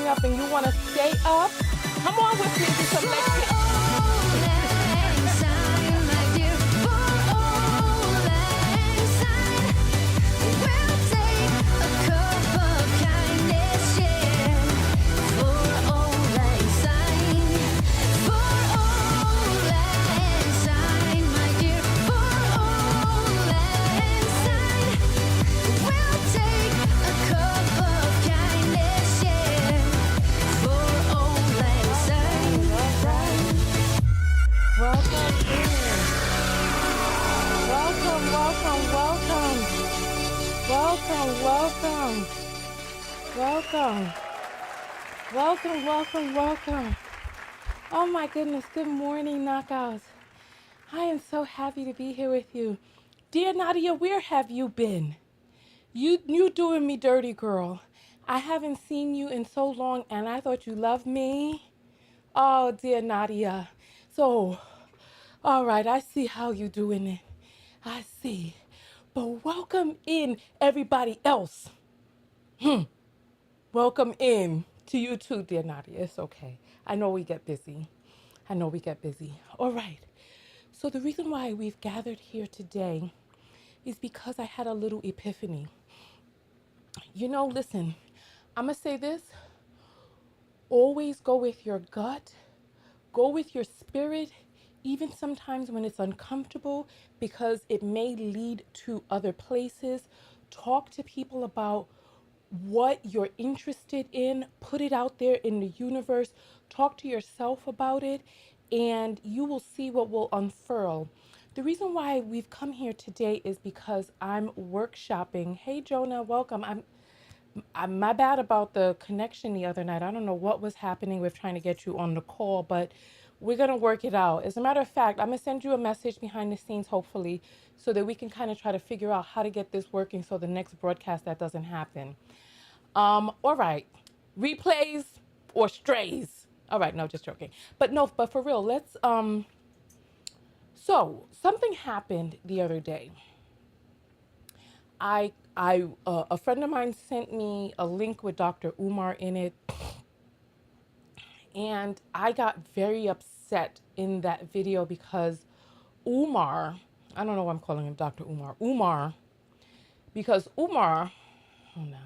me up and you want to stay up, come on with me to some next. Welcome. Oh my goodness, good morning, knockouts. I am so happy to be here with you. Dear Nadia, where have you been? You doing me dirty, girl. I haven't seen you in so long and I thought you loved me. Oh, dear Nadia. So, all right, I see how you doing it. I see. But welcome in everybody else. Welcome in to you too, dear Nadia. It's okay. I know we get busy. All right. So the reason why we've gathered here today is because I had a little epiphany. You know, listen, I'm going to say this. Always go with your gut. Go with your spirit, even sometimes when it's uncomfortable, because it may lead to other places. Talk to people about what you're interested in, put it out there in the universe, talk to yourself about it, and you will see what will unfurl. The reason why we've come here today is because I'm workshopping. Hey, Jonah, welcome. I'm my bad about the connection the other night. I don't know what was happening with trying to get you on the call, but we're going to work it out. As a matter of fact, I'm going to send you a message behind the scenes, hopefully, so that we can kind of try to figure out how to get this working so the next broadcast that doesn't happen. All right. Replays or strays. All right, no, just joking. But for real, let's so something happened the other day. A friend of mine sent me a link with Dr. Umar in it, and I got very upset in that video because Umar, I don't know why I'm calling him Dr. Umar, because Umar, hold on.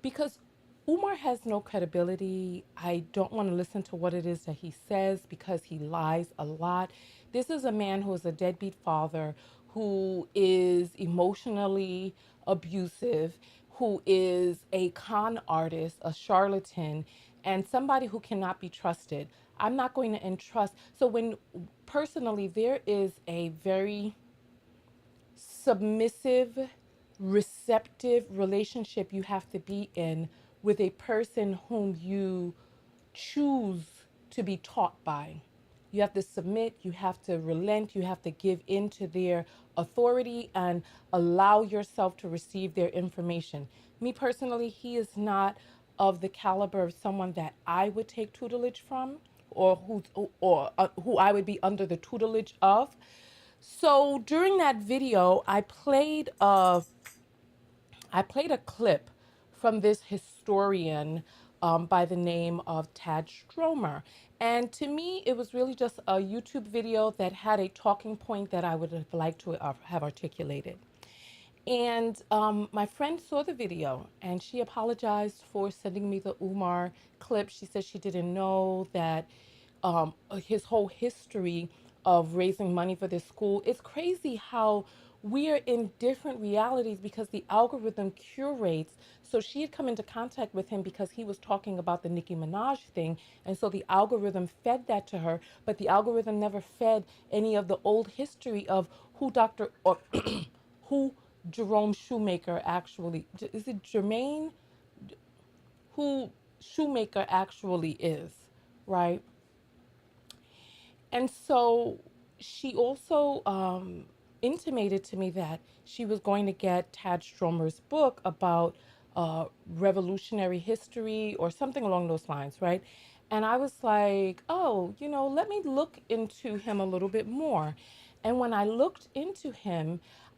Because Umar has no credibility. I don't want to listen to what it is that he says because he lies a lot. This is a man who is a deadbeat father, who is emotionally abusive, who is a con artist, a charlatan, and somebody who cannot be trusted. I'm not going to entrust. So when personally, there is a very submissive, receptive relationship you have to be in with a person whom you choose to be taught by. You have to submit, you have to relent, you have to give in to their authority and allow yourself to receive their information. Me personally, he is not of the caliber of someone that I would take tutelage from or who I would be under the tutelage of. So during that video, I played a clip from this historian by the name of Tad Stromer. And to me, it was really just a YouTube video that had a talking point that I would have liked to have articulated. And my friend saw the video and she apologized for sending me the Umar clip. She said she didn't know that his whole history of raising money for this school. It's crazy how we are in different realities because the algorithm curates. So she had come into contact with him because he was talking about the Nicki Minaj thing. And so the algorithm fed that to her, but the algorithm never fed any of the old history of who Dr. or who Jerome Shoemaker actually, is it Jermaine? Who Shoemaker actually is, right? And so she also intimated to me that she was going to get Tad Stromer's book about revolutionary history or something along those lines, right? And I was like, oh, let me look into him a little bit more. And when I looked into him,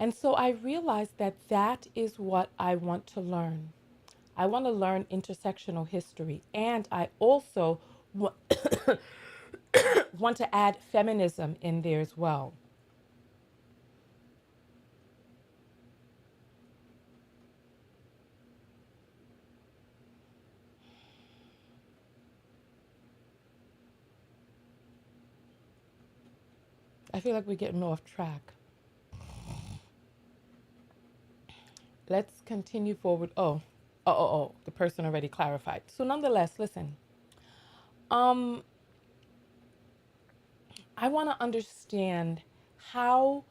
And so I realized that that is what I want to learn. I want to learn intersectional history. And I also want to add feminism in there as well. I feel like we're getting off track. Let's continue forward. Oh, the person already clarified. So nonetheless, listen. Um, I want to understand how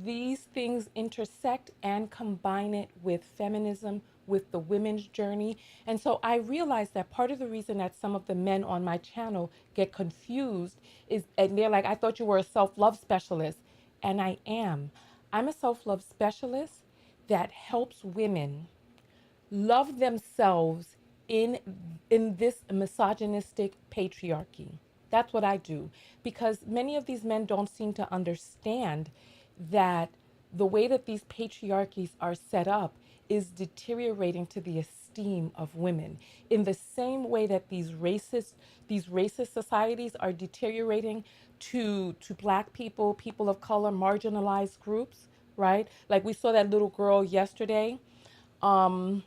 these things intersect and combine it with feminism, with the women's journey. And so I realized that part of the reason that some of the men on my channel get confused is, and they're like, I thought you were a self love specialist. And I am. I'm a self love specialist that helps women love themselves in this misogynistic patriarchy. That's what I do, because many of these men don't seem to understand that the way that these patriarchies are set up is deteriorating to the esteem of women, in the same way that these racist societies are deteriorating to black people, people of color, marginalized groups, right? Like we saw that little girl yesterday. um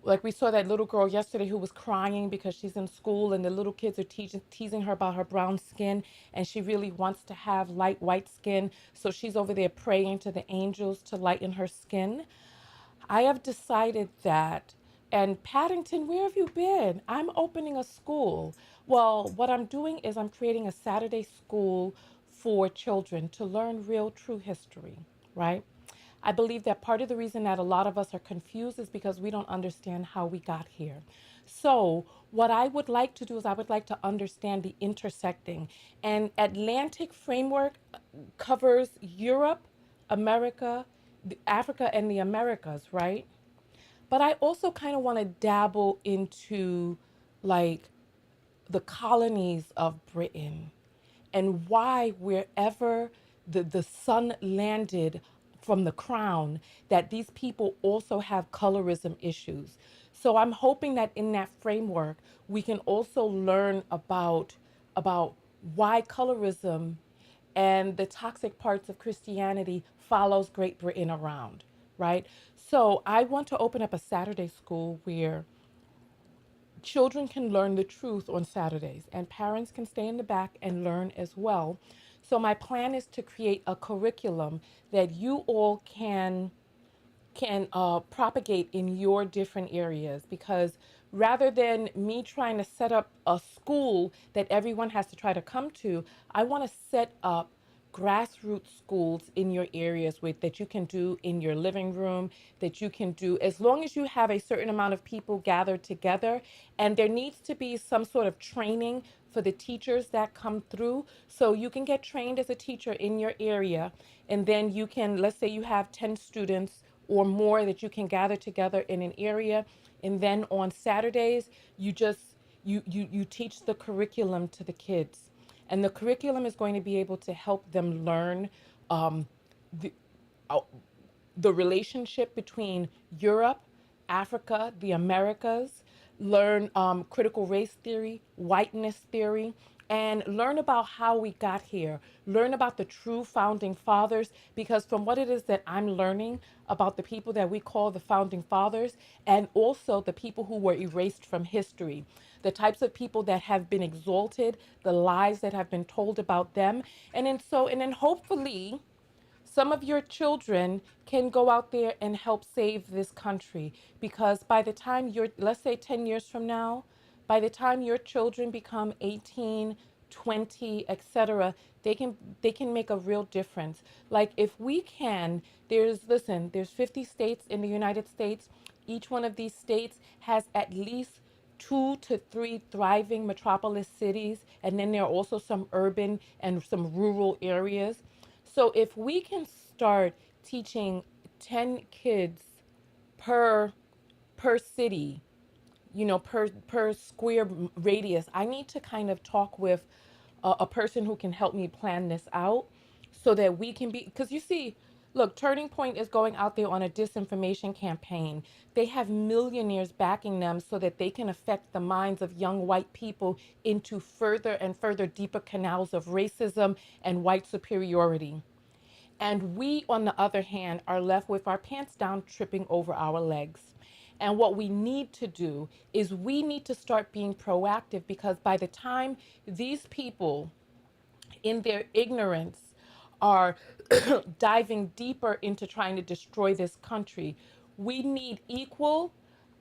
like we saw that little girl yesterday who was crying because she's in school and the little kids are teasing her about her brown skin, and she really wants to have light white skin, so she's over there praying to the angels to lighten her skin. I have decided that. And Paddington, where have you been? I'm opening a school. Well, what I'm doing is I'm creating a Saturday school for children to learn real, true history, right? I believe that part of the reason that a lot of us are confused is because we don't understand how we got here. So, what I would like to do is I would like to understand the intersecting. And Atlantic framework covers Europe, America, Africa, and the Americas, right? But I also kind of want to dabble into like the colonies of Britain and why wherever the sun landed from the crown, that these people also have colorism issues. So I'm hoping that in that framework we can also learn about why colorism and the toxic parts of Christianity follows Great Britain around, right? So I want to open up a Saturday school where children can learn the truth on Saturdays, and parents can stay in the back and learn as well. So my plan is to create a curriculum that you all can propagate in your different areas, because rather than me trying to set up a school that everyone has to try to come to, I want to set up grassroots schools in your areas with that you can do in your living room, that you can do as long as you have a certain amount of people gathered together. And there needs to be some sort of training for the teachers that come through, so you can get trained as a teacher in your area. And then you can, let's say you have 10 students or more that you can gather together in an area, and then on Saturdays you just you teach the curriculum to the kids, and the curriculum is going to be able to help them learn um, the, uh, the relationship between Europe, Africa, the Americas, learn critical race theory, whiteness theory, and learn about how we got here. Learn about the true founding fathers, because from what it is that I'm learning about the people that we call the founding fathers, and also the people who were erased from history, the types of people that have been exalted, the lies that have been told about them. And then hopefully some of your children can go out there and help save this country, because by the time you're, let's say 10 years from now, by the time your children become 18, 20, etc., they can make a real difference. Like if we can, there's 50 states in the United States. Each one of these states has at least 2 to 3 thriving metropolis cities, and then there are also some urban and some rural areas. So if we can start teaching 10 kids per city, per square radius, I need to kind of talk with a person who can help me plan this out so that we can be, because you see, Look, Turning Point is going out there on a disinformation campaign. They have millionaires backing them so that they can affect the minds of young white people into further and further deeper canals of racism and white superiority. And we, on the other hand, are left with our pants down, tripping over our legs. And what we need to do is we need to start being proactive, because by the time these people, in their ignorance, are diving deeper into trying to destroy this country, we need equal,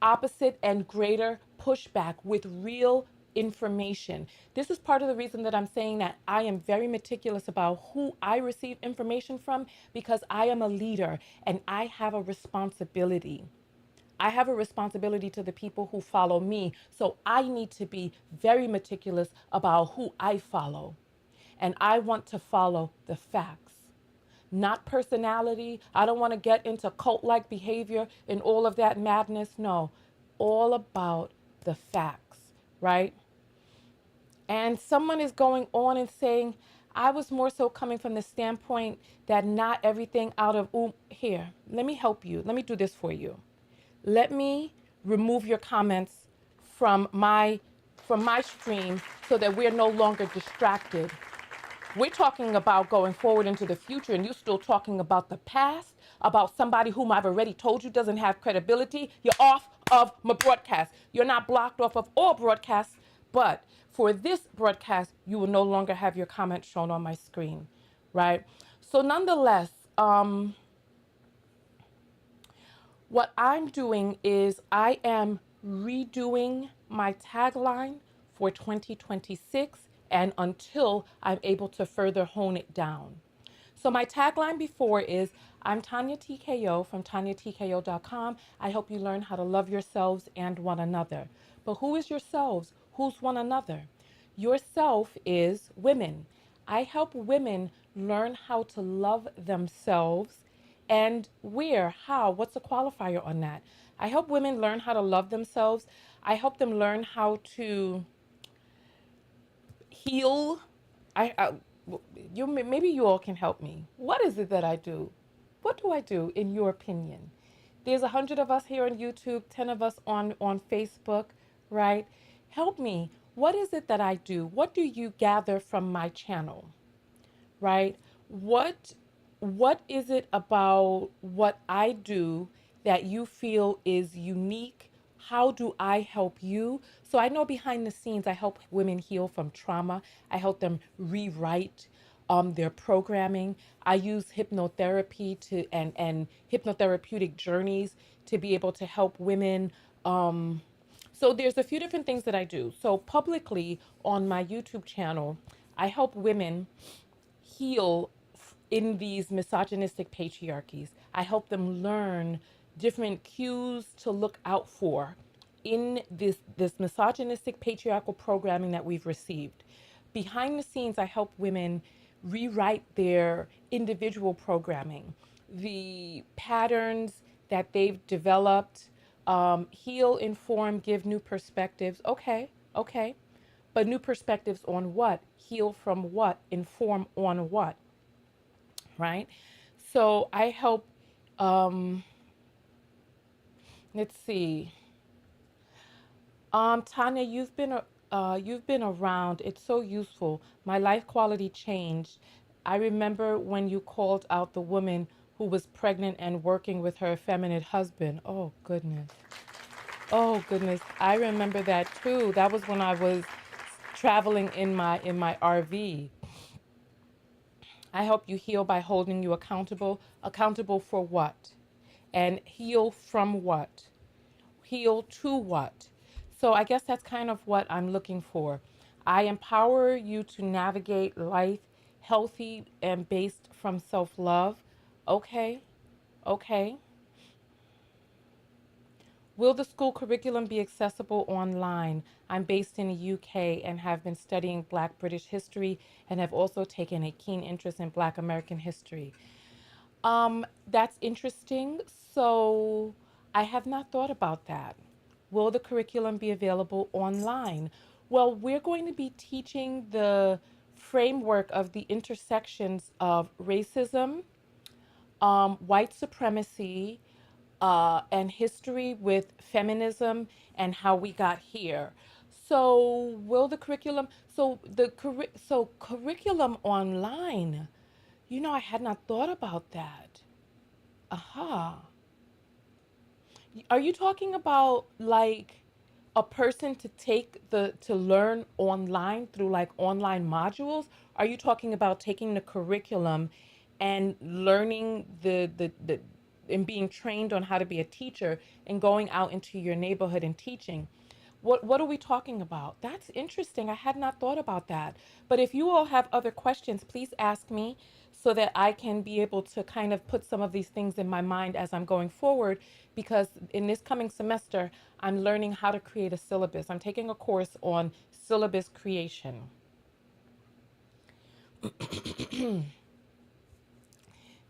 opposite, and greater pushback with real information. This is part of the reason that I'm saying that I am very meticulous about who I receive information from, because I am a leader and I have a responsibility. I have a responsibility to the people who follow me. So I need to be very meticulous about who I follow. And I want to follow the facts, not personality. I don't want to get into cult like behavior and all of that madness. No, all about the facts, right? And someone is going on and saying, I was more so coming from the standpoint that not everything out of, ooh, here, let me help you. Let me do this for you. Let me remove your comments from my stream so that we're no longer distracted. We're talking about going forward into the future, and you're still talking about the past, about somebody whom I've already told you doesn't have credibility. You're off of my broadcast. You're not blocked off of all broadcasts, but for this broadcast, you will no longer have your comments shown on my screen, right? So, nonetheless, what I'm doing is I am redoing my tagline for 2026 and until I'm able to further hone it down. So my tagline before is, I'm Tonya Tko from TonyaTKO.com. I help you learn how to love yourselves and one another. But who is yourselves? Who's one another? Yourself is women. I help women learn how to love themselves. And where, how, what's the qualifier on that? I help women learn how to love themselves. I help them learn how to heal. I you maybe you all can help me. What is it that I do? What do I do in your opinion? There's 100 of us here on YouTube, 10 of us on Facebook, right? Help me. What is it that I do? What do you gather from my channel? Right? What what is it about what I do that you feel is unique? How do I help you? So I know behind the scenes I help women heal from trauma. I help them rewrite their programming. I use hypnotherapy to and hypnotherapeutic journeys to be able to help women. So there's a few different things that I do. So publicly on my YouTube channel, I help women heal in these misogynistic patriarchies. I help them learn different cues to look out for in this misogynistic patriarchal programming that we've received. Behind the scenes, I help women rewrite their individual programming, the patterns that they've developed, heal, inform, give new perspectives. Okay, okay. But new perspectives on what? Heal from what? Inform on what? Right? So I help, um, let's see. Tanya, you've been around. It's so useful. My life quality changed. I remember when you called out the woman who was pregnant and working with her effeminate husband. Oh goodness. Oh goodness. I remember that too. That was when I was traveling in my RV. I help you heal by holding you accountable. Accountable for what? And heal from what? Heal to what? So I guess that's kind of what I'm looking for. I empower you to navigate life healthy and based from self love. Okay, okay. Will the school curriculum be accessible online? I'm based in the UK and have been studying Black British history and have also taken a keen interest in Black American history. That's interesting. So I have not thought about that. Will the curriculum be available online? Well, we're going to be teaching the framework of the intersections of racism, white supremacy, and history with feminism and how we got here. So will the curriculum? So curriculum online. I had not thought about that. Aha. Are you talking about like a person to take the to learn online through like online modules? Are you talking about taking the curriculum and learning the and being trained on how to be a teacher and going out into your neighborhood and teaching? What are we talking about? That's interesting. I had not thought about that. But if you all have other questions, please ask me so that I can be able to kind of put some of these things in my mind as I'm going forward. Because in this coming semester, I'm learning how to create a syllabus. I'm taking a course on syllabus creation.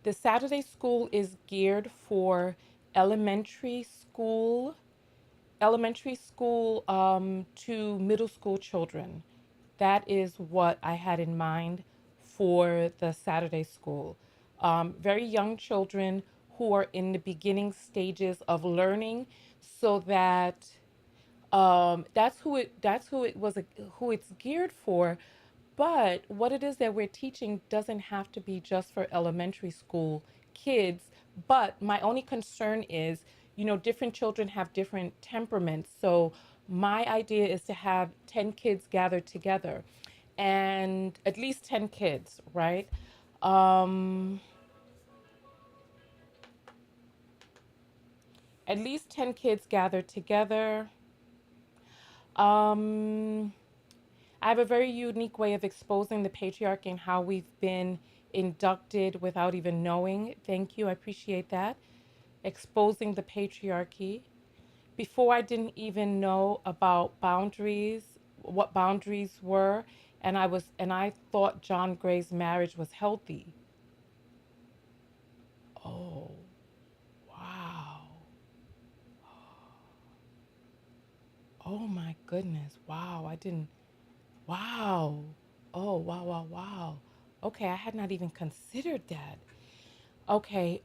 The Saturday school is geared for elementary school, to middle school children. That is what I had in mind for the Saturday school. Very young children who are in the beginning stages of learning, so that who it's geared for. But what it is that we're teaching doesn't have to be just for elementary school kids. But my only concern is, different children have different temperaments. So my idea is to have 10 kids gathered together, and at least 10 kids, right? Um, at least 10 kids gathered together. Um, I have a very unique way of exposing the patriarchy and how we've been inducted without even knowing. Thank you. I appreciate that. Exposing the patriarchy. Before, I didn't even know about boundaries, what boundaries were, and I thought John Gray's marriage was healthy. Oh, wow. Oh my goodness. Wow. I didn't. Wow. Oh, wow, wow, wow. Okay, I had not even considered that. Okay,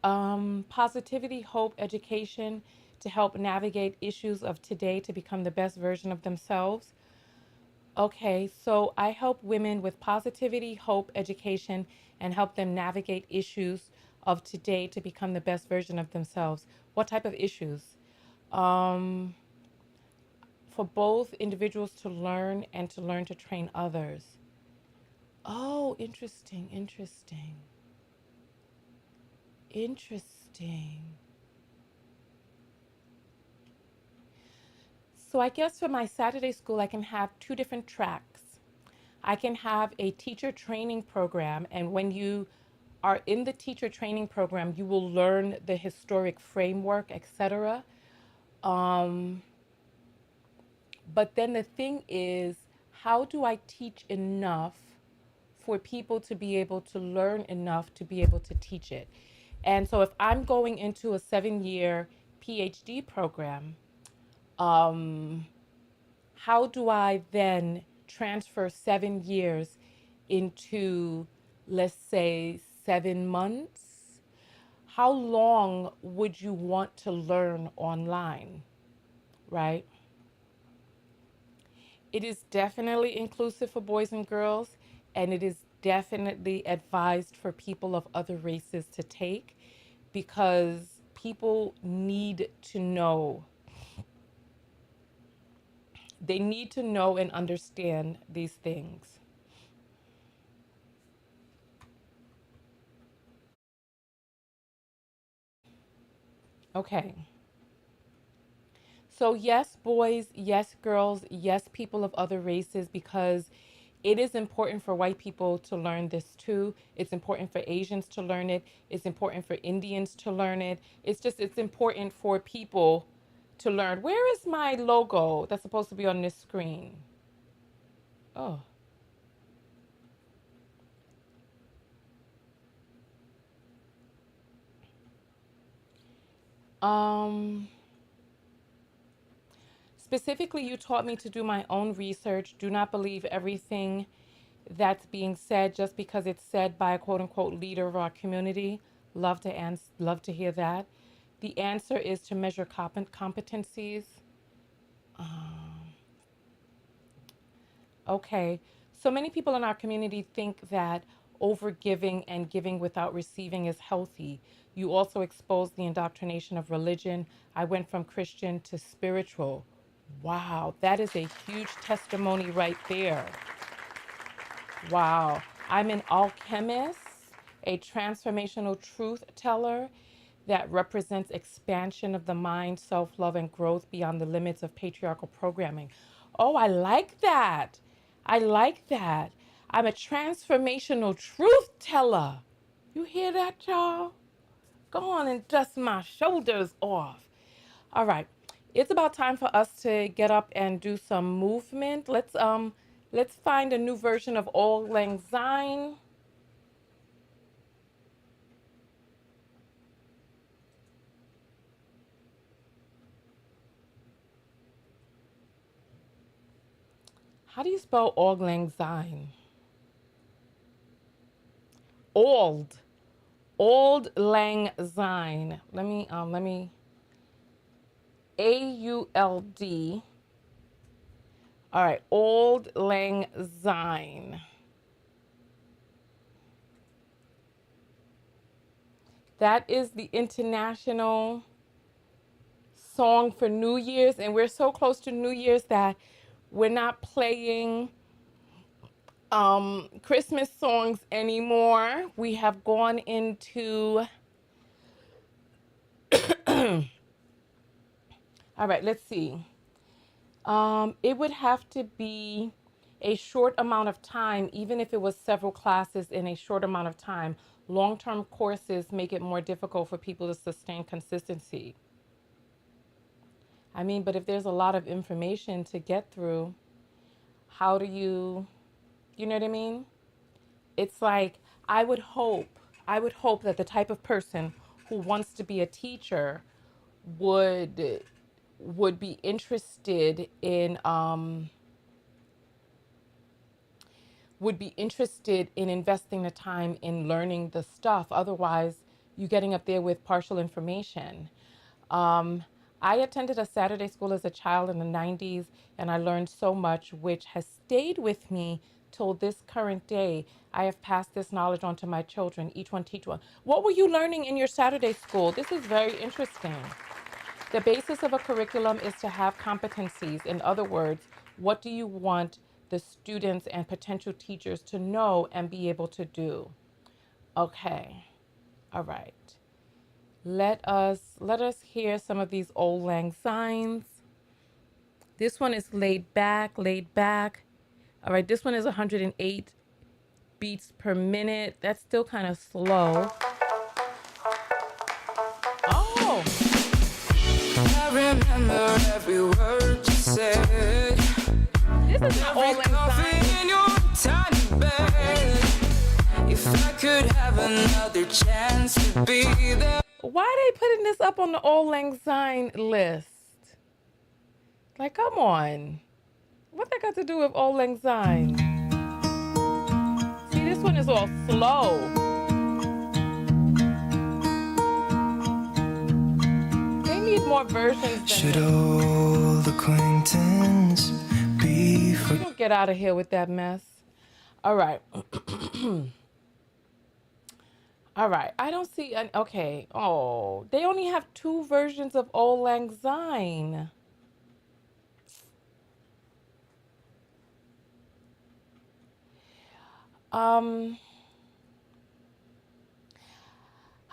positivity, hope, education to help navigate issues of today to become the best version of themselves. Okay, so I help women with positivity, hope, education, and help them navigate issues of today to become the best version of themselves. What type of issues? Um, for both individuals to learn and to learn to train others. Oh, interesting, interesting, interesting. So I guess for my Saturday school, I can have two different tracks. I can have a teacher training program, and when you are in the teacher training program, you will learn the historic framework, etc. Um, but then the thing is, how do I teach enough for people to be able to learn enough to be able to teach it? And so if I'm going into a 7-year PhD program, um, how do I then transfer 7 years into, let's say, 7 months? How long would you want to learn online, right? It is definitely inclusive for boys and girls, and it is definitely advised for people of other races to take, because people need to know. They need to know and understand these things. Okay. So, yes, boys, yes, girls, yes, people of other races, because it is important for white people to learn this too. It's important for Asians to learn it. It's important for Indians to learn it. It's important for people to learn. Where is my logo that's supposed to be on this screen? Oh, um, specifically, you taught me to do my own research. Do not believe everything that's being said just because it's said by a quote unquote leader of our community. Love to hear that. The answer is to measure competencies. Okay. So many people in our community think that overgiving and giving without receiving is healthy. You also expose the indoctrination of religion. I went from Christian to spiritual. Wow, that is a huge testimony right there. Wow. I'm an alchemist, a transformational truth teller that represents expansion of the mind, self love, and growth beyond the limits of patriarchal programming. Oh, I like that. I like that. I'm a transformational truth teller. You hear that, y'all? Go on and dust my shoulders off. All right. It's about time for us to get up and do some movement. Let's find a new version of Auld Lang Syne. How do you spell Auld Lang Syne? Auld. Auld Lang Syne. Let me AULD. All right, Auld Lang Syne. That is the international song for New Year's, and we're so close to New Year's that we're not playing Christmas songs anymore. We have gone into all right, let's see. It would have to be a short amount of time, even if it was several classes in a short amount of time. Long-term courses make it more difficult for people to sustain consistency. I mean, but if there's a lot of information to get through, how do you know what I mean? It's like I would hope that the type of person who wants to be a teacher would would be interested in investing the time in learning the stuff. Otherwise, you're getting up there with partial information. Um, I attended a Saturday school as a child in the 90s, and I learned so much, which has stayed with me till this current day. I have passed this knowledge on to my children. Each one teach one. What were you learning in your Saturday school? This is very interesting. The basis of a curriculum is to have competencies. In other words, what do you want the students and potential teachers to know and be able to do? Okay. All right. Let us hear some of these Auld Lang Synes. This one is laid back, laid back. All right, this one is 108 beats per minute. That's still kind of slow. Oh, I remember every word you said. this is not Auld Lang Syne. In your tiny bed. If I could have another chance to be there. Why are they putting this up on the Auld Lang Syne list? Like, come on. What that got to do with Auld Lang Syne? See, this one is all slow. They need more versions Should than this. old acquaintance be for Don't get out of here with that mess. All right. All right. I don't see an okay. Oh, they only have two versions of Auld Lang Syne. Um,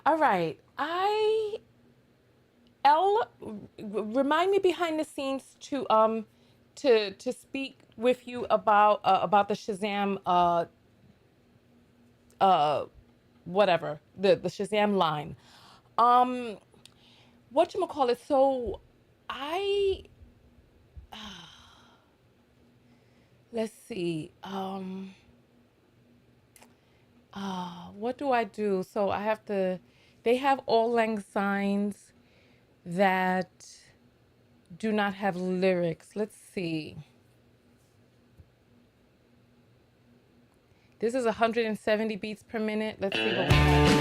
all right. Remind me behind the scenes to speak with you about the Shazam uh whatever, the Shazam line. Um whatchamacallit, so I let's see. What do I do? So I have to they have Auld Lang Synes that do not have lyrics. Let's see. This is 170 beats per minute. Let's see what we have.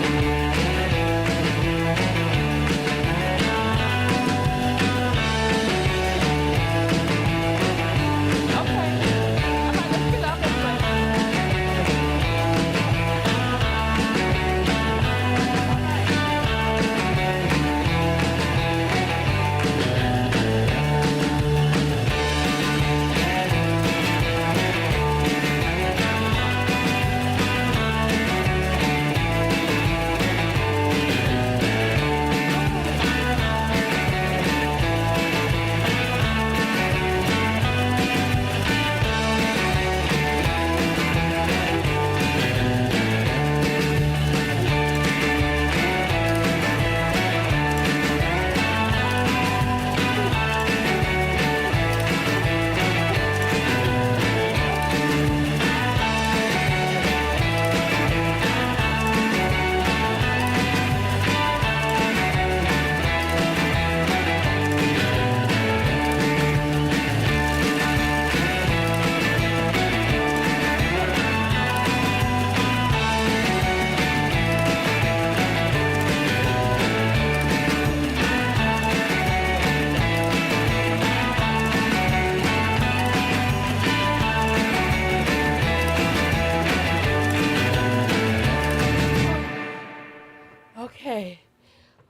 Okay.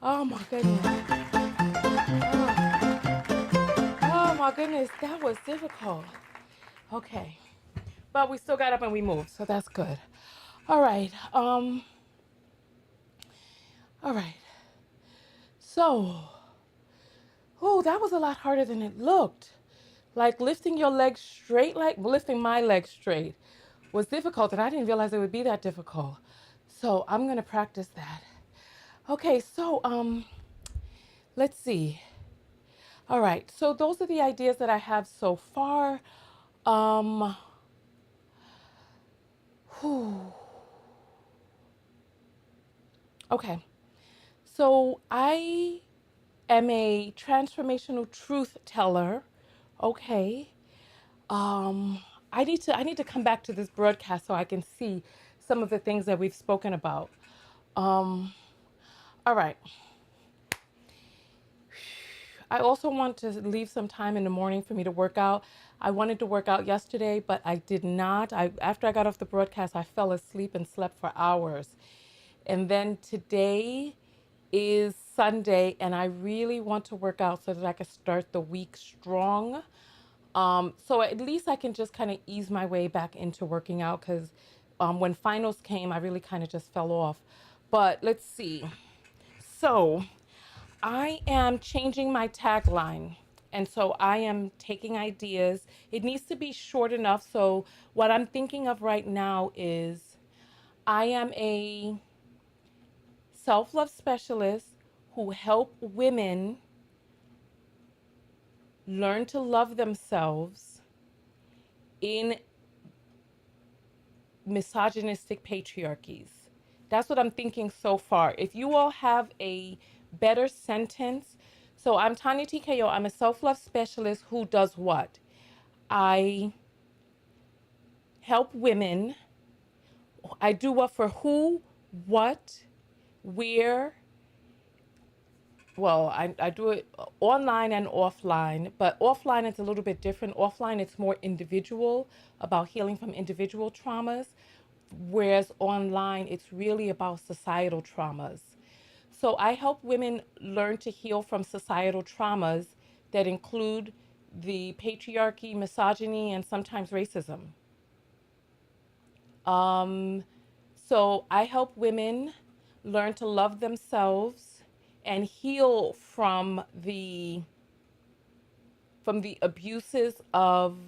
Oh my goodness. Oh my goodness, that was difficult. Okay. But we still got up and we moved, so that's good. All right. All right. So, oh, that was a lot harder than it looked. Like lifting your legs straight, like lifting my legs straight was difficult, and I didn't realize it would be that difficult. So I'm gonna practice that. Okay, so let's see. All right, so those are the ideas that I have so far. Um, whew. Okay, so I am a transformational truth teller. Okay. Um, I need to come back to this broadcast so I can see some of the things that we've spoken about. Um, all right. I also want to leave some time in the morning for me to work out. I wanted to work out yesterday, but I did not. After I got off the broadcast, I fell asleep and slept for hours. And then today is Sunday, and I really want to work out so that I can start the week strong. So at least I can just kind of ease my way back into working out because when finals came, I really kind of just fell off. But let's see. So I am changing my tagline. And so I am taking ideas. It needs to be short enough. So what I'm thinking of right now is I am a self-love specialist who help women learn to love themselves in misogynistic patriarchies. That's what I'm thinking so far. If you all have a better sentence, so I'm Tonya Tko. I'm a self-love specialist who does what? I help women. I do what for who, what, where. Well, I do it online and offline, but offline it's a little bit different. Offline it's more individual, about healing from individual traumas, whereas online it's really about societal traumas. So I help women learn to heal from societal traumas that include the patriarchy, misogyny, and sometimes racism. Um, so I help women learn to love themselves and heal from the abuses of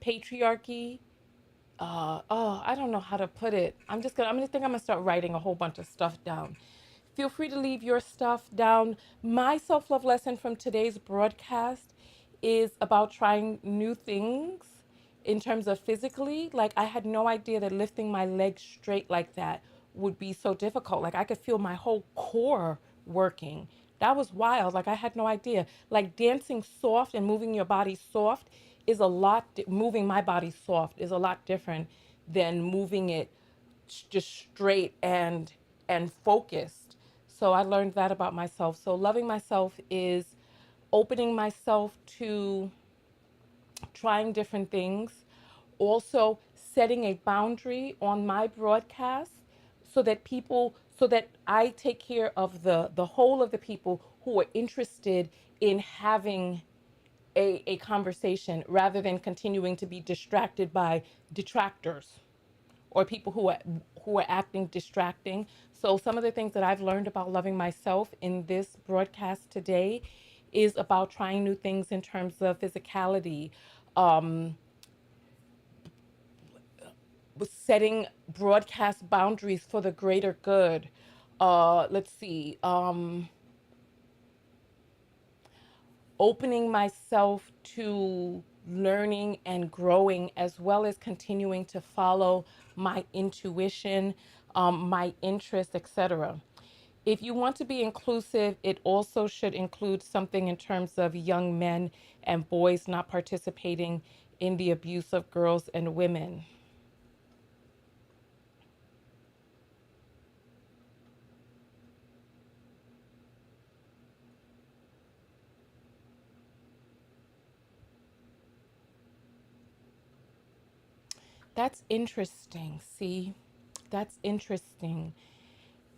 patriarchy. I don't know how to put it. I'm gonna start writing a whole bunch of stuff down. Feel free to leave your stuff down. My self love lesson from today's broadcast is about trying new things in terms of physically. Like, I had no idea that lifting my legs straight like that would be so difficult. Like, I could feel my whole core working. That was wild. Like, I had no idea. Like, dancing soft and moving your body soft is moving my body soft is a lot different than moving it just straight and focused. So I learned that about myself. So loving myself is opening myself to trying different things, also setting a boundary on my broadcast so that I take care of the whole of the people who are interested in having a conversation rather than continuing to be distracted by detractors or people who are acting distracting. So some of the things that I've learned about loving myself in this broadcast today is about trying new things in terms of physicality, um, setting broadcast boundaries for the greater good. Let's see. Opening myself to learning and growing, as well as continuing to follow my intuition, my interests, etc. If you want to be inclusive, it also should include something in terms of young men and boys not participating in the abuse of girls and women. That's interesting. See, that's interesting.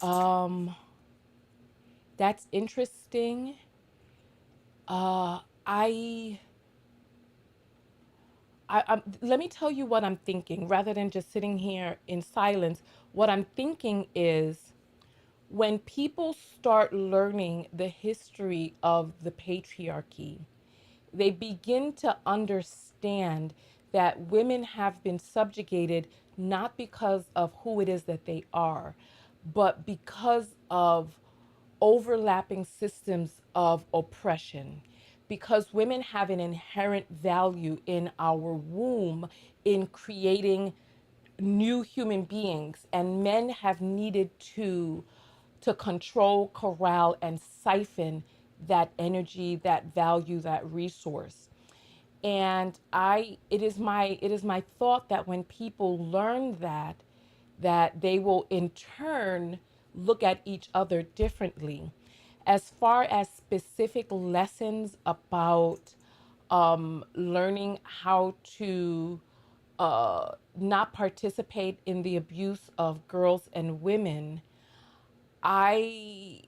Um, that's interesting. Uh, I let me tell you what I'm thinking rather than just sitting here in silence. What I'm thinking is when people start learning the history of the patriarchy, they begin to understand that women have been subjugated not because of who it is that they are, but because of overlapping systems of oppression. Because women have an inherent value in our womb in creating new human beings, and men have needed to control, corral, and siphon that energy, that value, that resource. And it is my thought that when people learn that, that they will in turn look at each other differently. As far as specific lessons about learning how to not participate in the abuse of girls and women, I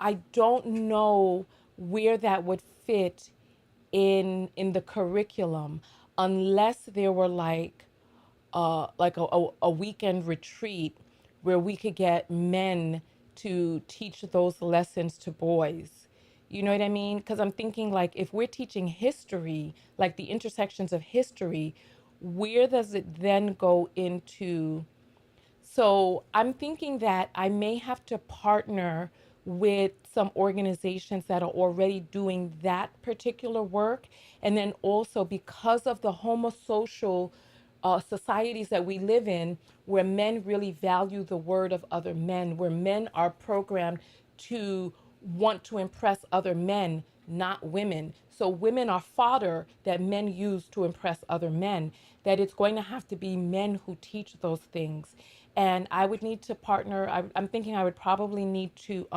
I don't know where that would fit in the curriculum unless there were like a weekend retreat where we could get men to teach those lessons to boys. You know what I mean? Because I'm thinking like if we're teaching history, like the intersections of history, where does it then go into? So I'm thinking that I may have to partner with some organizations that are already doing that particular work. And then also because of the homosocial societies that we live in, where men really value the word of other men, where men are programmed to want to impress other men, not women. So women are fodder that men use to impress other men, that it's going to have to be men who teach those things. And I would need to partner, I'm thinking I would probably need to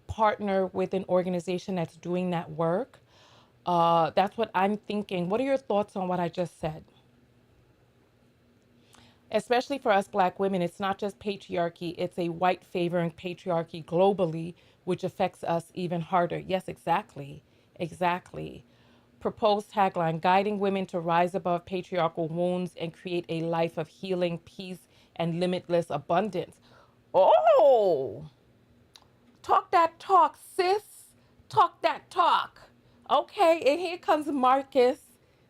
partner with an organization that's doing that work. That's what I'm thinking. What are your thoughts on what I just said? Especially for us black women, it's not just patriarchy, it's a white favoring patriarchy globally, which affects us even harder. Yes, exactly. Exactly. Proposed tagline: guiding women to rise above patriarchal wounds and create a life of healing, peace, and limitless abundance. Oh, talk that talk, sis. Talk that talk. Okay, and here comes Marcus,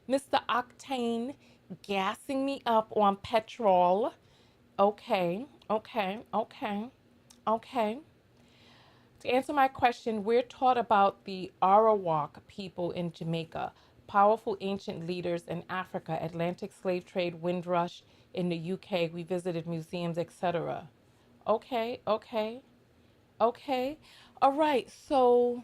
Mr. Octane, gassing me up on petrol. Okay, okay, okay, okay. To answer my question, we're taught about the Arawak people in Jamaica, powerful ancient leaders in Africa, Atlantic slave trade, Windrush in the UK. We visited museums, etc. Okay, okay, okay. All right. So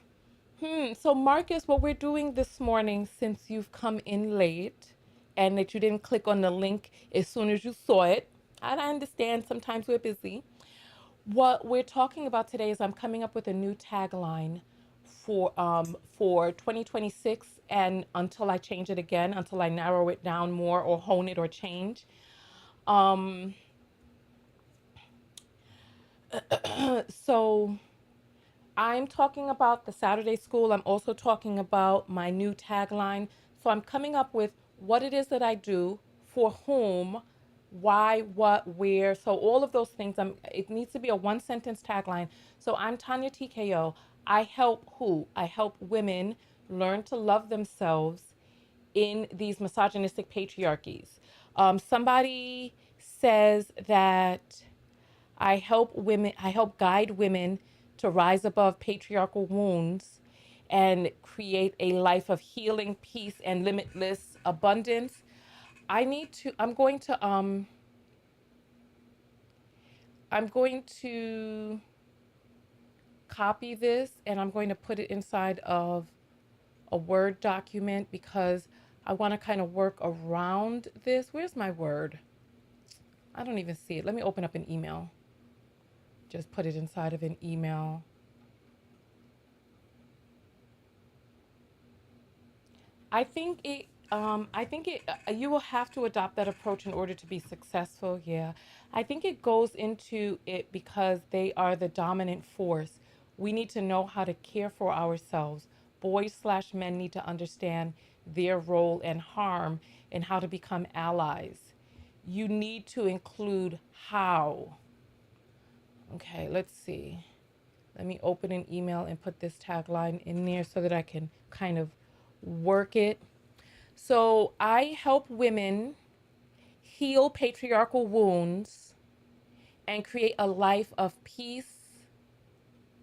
Marcus, what we're doing this morning, since you've come in late and that you didn't click on the link as soon as you saw it, And I understand sometimes we're busy. What we're talking about today is I'm coming up with a new tagline for 2026 and until I change it again, until I narrow it down more or hone it or change. Um, so I'm talking about the Saturday school. I'm also talking about my new tagline. So I'm coming up with what it is that I do, for whom, why, what, where. So all of those things. It needs to be a one sentence tagline. So I'm Tonya TKO. I help who? I help women learn to love themselves in these misogynistic patriarchies. Somebody says that I help guide women to rise above patriarchal wounds and create a life of healing, peace, and limitless abundance. I'm going to copy this and I'm going to put it inside of a Word document because I want to kind of work around this. Where's my Word? I don't even see it. Let me open up an email. Just put it inside of an email. I think it. I think it. You will have to adopt that approach in order to be successful. Yeah, I think it goes into it because they are the dominant force. We need to know how to care for ourselves. Boys slash men need to understand their role and harm and how to become allies. You need to include how. Okay, let's see. Let me open an email and put this tagline in there so that I can kind of work it. So I help women heal patriarchal wounds and create a life of peace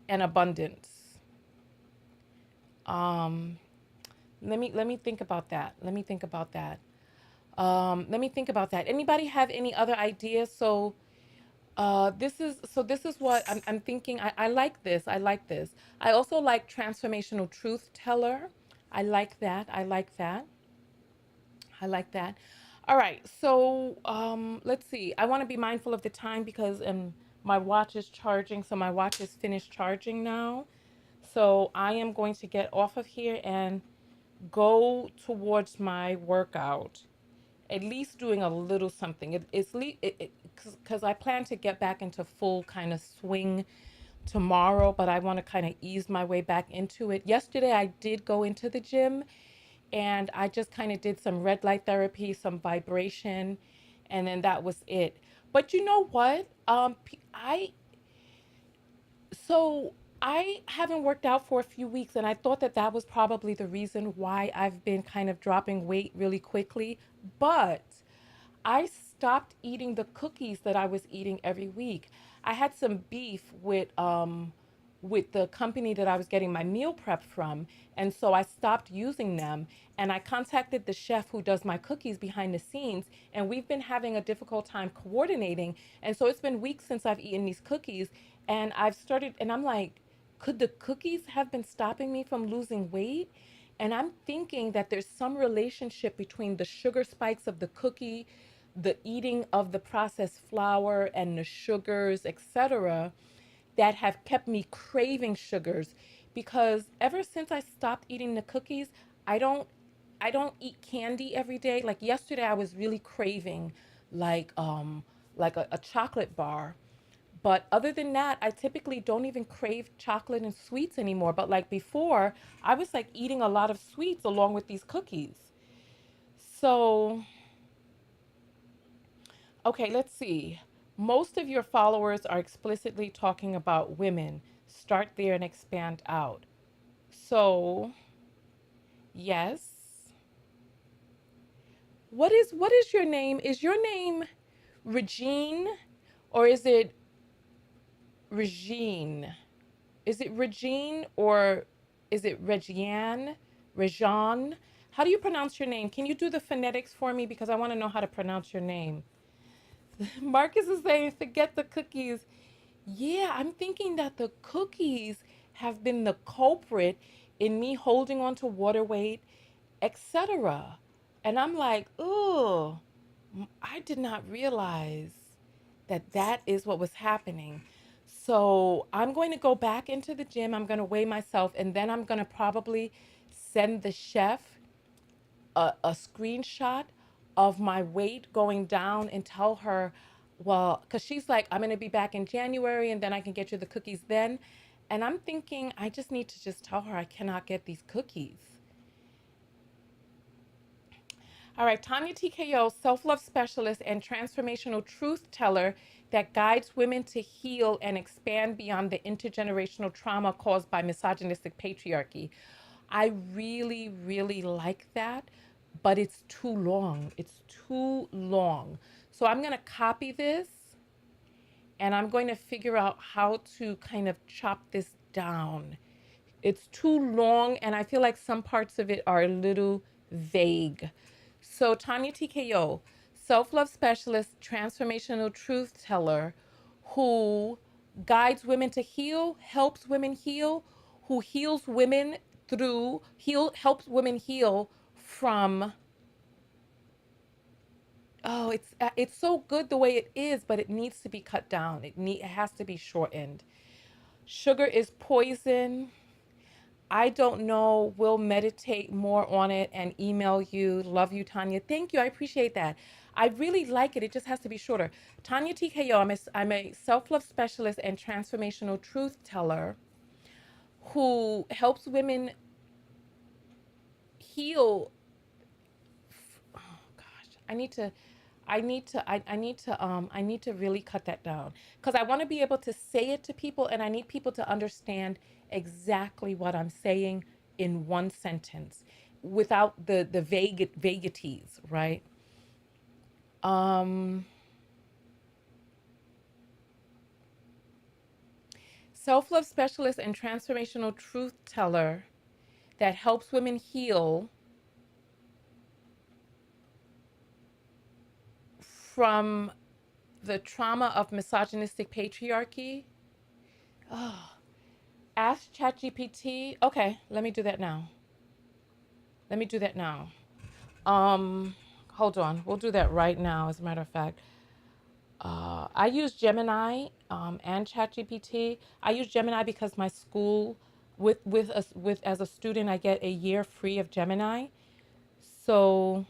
and abundance. Um, let me think about that. Let me think about that. Let me think about that. Anybody have any other ideas? This is what I'm thinking. I like this. I like this. I also like transformational truth teller. I like that. I like that. I like that. All right. Let's see. I want to be mindful of the time because my watch is charging. So my watch is finished charging now. So I am going to get off of here and go towards my workout. At least doing a little something. Because I plan to get back into full kind of swing tomorrow, but I want to kind of ease my way back into it. Yesterday, I did go into the gym and I just kind of did some red light therapy, some vibration, and then that was it. But you know what? So I haven't worked out for a few weeks, and I thought that that was probably the reason why I've been kind of dropping weight really quickly. But I stopped eating the cookies that I was eating every week. I had some beef with the company that I was getting my meal prep from, and so I stopped using them. And I contacted the chef who does my cookies behind the scenes, and we've been having a difficult time coordinating. And so it's been weeks since I've eaten these cookies, and I'm like, could the cookies have been stopping me from losing weight? And I'm thinking that there's some relationship between the sugar spikes of the cookie, the eating of the processed flour and the sugars, etc., that have kept me craving sugars because ever since I stopped eating the cookies, I don't I don't eat candy every day. Like yesterday I was really craving like um a chocolate bar. But other than that, I typically don't even crave chocolate and sweets anymore. But like before, I was like eating a lot of sweets along with these cookies. So, okay, let's see. Most of your followers are explicitly talking about women. Start there and expand out. So, yes. What is your name? Is your name Regine or is it Regine? Is it Regine or is it Regiane? Rejan? How do you pronounce your name? Can you do the phonetics for me because I want to know how to pronounce your name? Marcus is saying forget the cookies. Yeah, I'm thinking that the cookies have been the culprit in me holding on to water weight, etc. And I'm like, oh, I did not realize. that that is what was happening. So I'm going to go back into the gym. I'm going to weigh myself, and then I'm going to probably send the chef a screenshot of my weight going down and tell her, well, because she's like, I'm going to be back in January and then I can get you the cookies then. And I'm thinking, I just need to just tell her I cannot get these cookies. All right, Tonya Tko, self love specialist and transformational truth teller that guides women to heal and expand beyond the intergenerational trauma caused by misogynistic patriarchy. I really, really like that, but it's too long. It's too long. So I'm going to copy this and I'm going to figure out how to kind of chop this down. It's too long, and I feel like some parts of it are a little vague. So, Tonya TKO, self love specialist, transformational truth teller who guides women to heal, helps women heal, who heals women helps women heal from. Oh, it's so good the way it is, but it needs to be cut down. It has to be shortened. Sugar is poison. I don't know. We'll meditate more on it and email you. Love you, Tonya. Thank you. I appreciate that. I really like it. It just has to be shorter. Tonya TKO, I'm a self love specialist and transformational truth teller who helps women heal. Oh gosh, I need to really cut that down because I want to be able to say it to people, and I need people to understand exactly what I'm saying in one sentence without the vaguities, right? Um, Self-love specialist and transformational truth teller that helps women heal from the trauma of misogynistic patriarchy. Oh, ask ChatGPT. Okay, let me do that now. Let me do that now. Um, Hold on. We'll do that right now. As a matter of fact, I use Gemini and ChatGPT. I use Gemini because my school, with as a student, I get a year free of Gemini. So,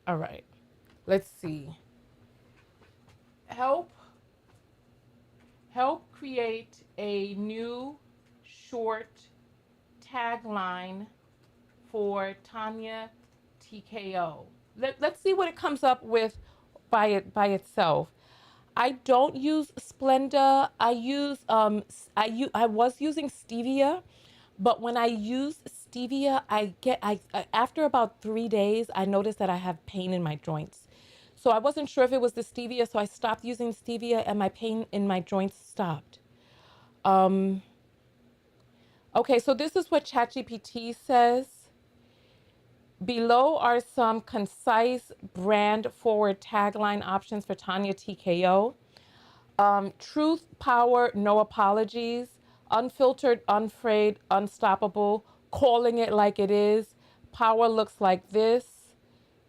all right. Let's see. Help help create a new short tagline for Tonya TKO. Let's see what it comes up with by itself. I don't use Splenda. I was using Stevia, but when I use Stevia, after about 3 days, I noticed that I have pain in my joints. So I wasn't sure if it was the Stevia, so I stopped using Stevia, and my pain in my joints stopped. Um, okay, so this is what ChatGPT says. Below are some concise brand forward tagline options for Tonya TKO. Truth, power, no apologies. Unfiltered, unafraid, unstoppable. Calling it like it is. Power looks like this.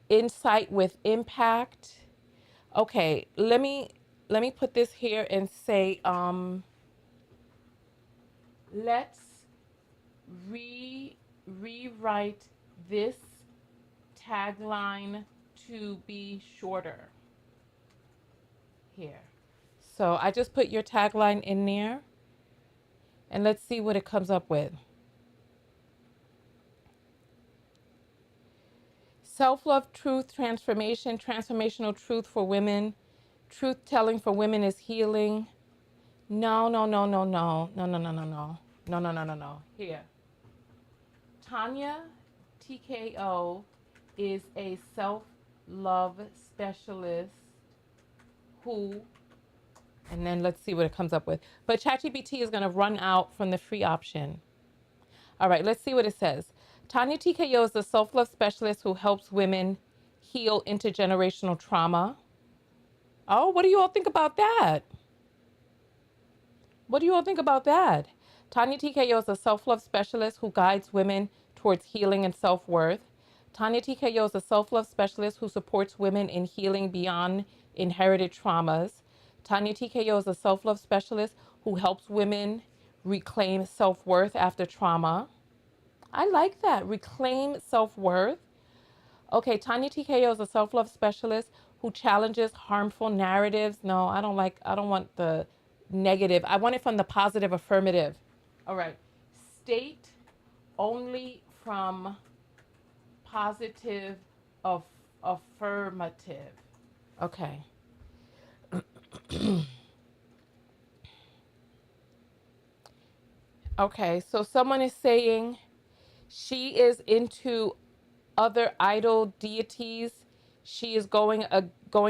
Insight with impact. Okay, let me put this here and say, let's rewrite this tagline to be shorter here. So I just put your tagline in there and let's see what it comes up with. Self-love, truth, transformation, transformational truth for women. Truth telling for women is healing. No, no, no, no, no, no, no, no, no, no, no, no, no, no, no. Here. Tonya TKO is a self-love specialist who, and then let's see what it comes up with. But ChatGPT is going to run out from the free option. All right, let's see what it says. Tonya TKO is a self-love specialist who helps women heal intergenerational trauma. Oh, what do you all think about that? What do you all think about that? Tonya TKO is a self-love specialist who guides women towards healing and self-worth. Tonya Tko is a self-love specialist who supports women in healing beyond inherited traumas. Tonya Tko is a self-love specialist who helps women reclaim self-worth after trauma. I like that. Reclaim self-worth. Okay, Tonya Tko is a self-love specialist who challenges harmful narratives. No, I don't want the negative. I want it from the positive affirmative. All right. State only from positive of affirmative. Okay. Okay, so someone is saying she is into other idol deities. She is going